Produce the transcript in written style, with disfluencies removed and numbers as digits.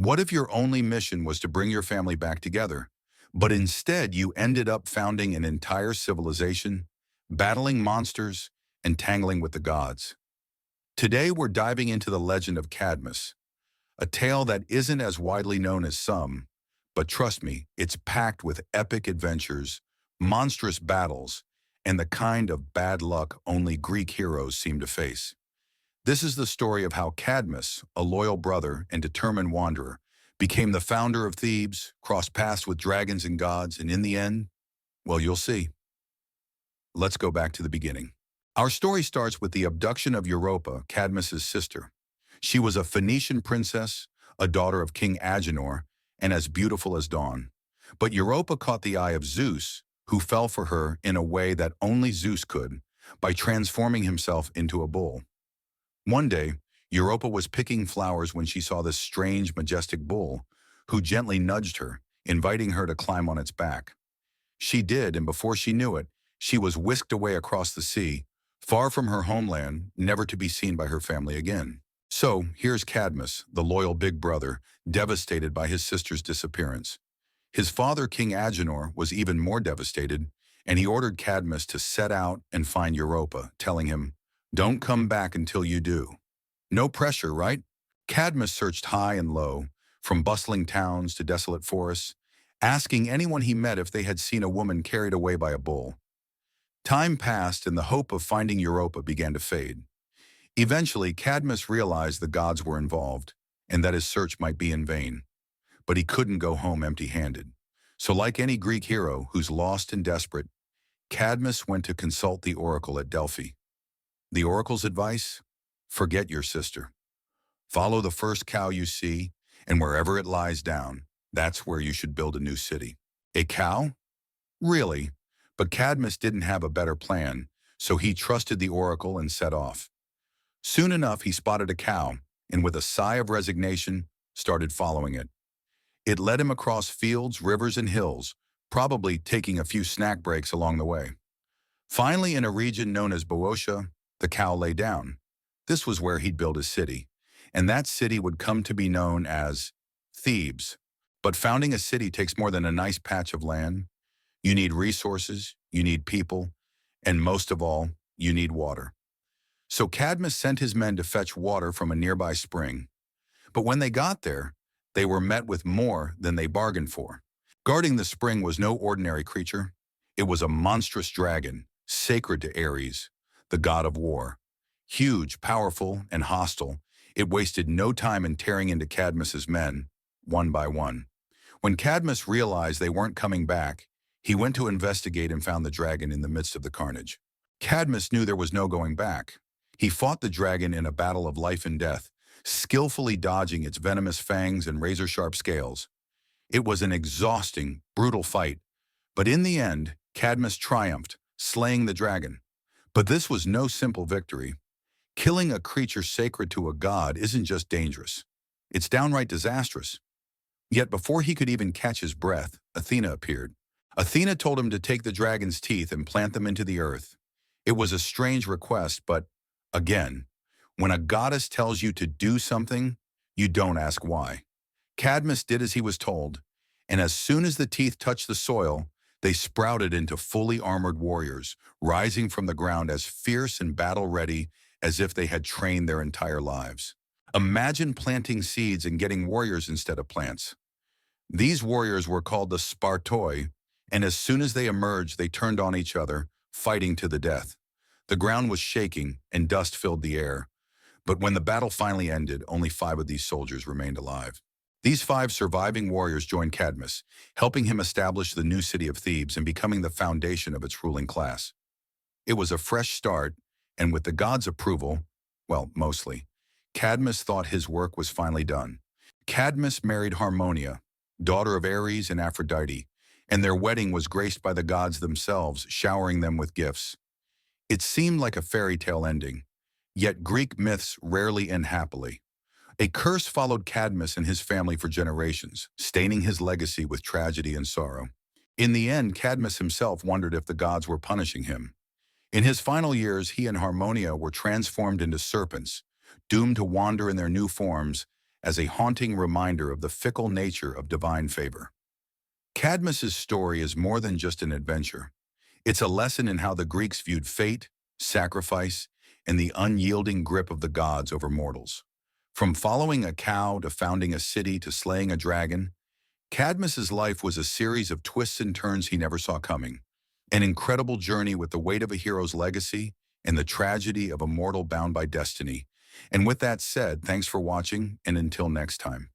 What if your only mission was to bring your family back together, but instead you ended up founding an entire civilization, battling monsters, and tangling with the gods? Today we're diving into the legend of Cadmus, a tale that isn't as widely known as some, but trust me, it's packed with epic adventures, monstrous battles, and the kind of bad luck only Greek heroes seem to face. This is the story of how Cadmus, a loyal brother and determined wanderer, became the founder of Thebes, crossed paths with dragons and gods, and in the end, well, you'll see. Let's go back to the beginning. Our story starts with the abduction of Europa, Cadmus's sister. She was a Phoenician princess, a daughter of King Agenor, and as beautiful as dawn. But Europa caught the eye of Zeus, who fell for her in a way that only Zeus could, by transforming himself into a bull. One day, Europa was picking flowers when she saw this strange, majestic bull, who gently nudged her, inviting her to climb on its back. She did, and before she knew it, she was whisked away across the sea, far from her homeland, never to be seen by her family again. So, here's Cadmus, the loyal big brother, devastated by his sister's disappearance. His father, King Agenor, was even more devastated, and he ordered Cadmus to set out and find Europa, telling him, "Don't come back until you do." No pressure, right? Cadmus searched high and low, from bustling towns to desolate forests, asking anyone he met if they had seen a woman carried away by a bull. Time passed and the hope of finding Europa began to fade. Eventually, Cadmus realized the gods were involved, and that his search might be in vain. But he couldn't go home empty-handed. So like any Greek hero who's lost and desperate, Cadmus went to consult the oracle at Delphi. The oracle's advice? Forget your sister. Follow the first cow you see, and wherever it lies down, that's where you should build a new city. A cow? Really? But Cadmus didn't have a better plan, so he trusted the oracle and set off. Soon enough, he spotted a cow, and with a sigh of resignation, started following it. It led him across fields, rivers, and hills, probably taking a few snack breaks along the way. Finally, in a region known as Boeotia, the cow lay down. This was where he'd build his city, and that city would come to be known as Thebes. But founding a city takes more than a nice patch of land. You need resources, you need people, and most of all, you need water. So Cadmus sent his men to fetch water from a nearby spring. But when they got there, they were met with more than they bargained for. Guarding the spring was no ordinary creature. It was a monstrous dragon, sacred to Ares, the god of war. Huge, powerful, and hostile, it wasted no time in tearing into Cadmus's men, one by one. When Cadmus realized they weren't coming back, he went to investigate and found the dragon in the midst of the carnage. Cadmus knew there was no going back. He fought the dragon in a battle of life and death, skillfully dodging its venomous fangs and razor-sharp scales. It was an exhausting, brutal fight, but in the end, Cadmus triumphed, slaying the dragon. But this was no simple victory. Killing a creature sacred to a god isn't just dangerous. It's downright disastrous. Yet before he could even catch his breath, Athena appeared. Athena told him to take the dragon's teeth and plant them into the earth. It was a strange request, but again, when a goddess tells you to do something, you don't ask why. Cadmus did as he was told, and as soon as the teeth touched the soil, they sprouted into fully armored warriors, rising from the ground as fierce and battle-ready as if they had trained their entire lives. Imagine planting seeds and getting warriors instead of plants. These warriors were called the Spartoi, and as soon as they emerged, they turned on each other, fighting to the death. The ground was shaking, and dust filled the air. But when the battle finally ended, only 5 of these soldiers remained alive. These 5 surviving warriors joined Cadmus, helping him establish the new city of Thebes and becoming the foundation of its ruling class. It was a fresh start, and with the gods' approval, well, mostly, Cadmus thought his work was finally done. Cadmus married Harmonia, daughter of Ares and Aphrodite, and their wedding was graced by the gods themselves, showering them with gifts. It seemed like a fairy tale ending, yet Greek myths rarely end happily. A curse followed Cadmus and his family for generations, staining his legacy with tragedy and sorrow. In the end, Cadmus himself wondered if the gods were punishing him. In his final years, he and Harmonia were transformed into serpents, doomed to wander in their new forms as a haunting reminder of the fickle nature of divine favor. Cadmus's story is more than just an adventure. It's a lesson in how the Greeks viewed fate, sacrifice, and the unyielding grip of the gods over mortals. From following a cow to founding a city to slaying a dragon, Cadmus's life was a series of twists and turns he never saw coming. An incredible journey with the weight of a hero's legacy and the tragedy of a mortal bound by destiny. And with that said, thanks for watching, and until next time.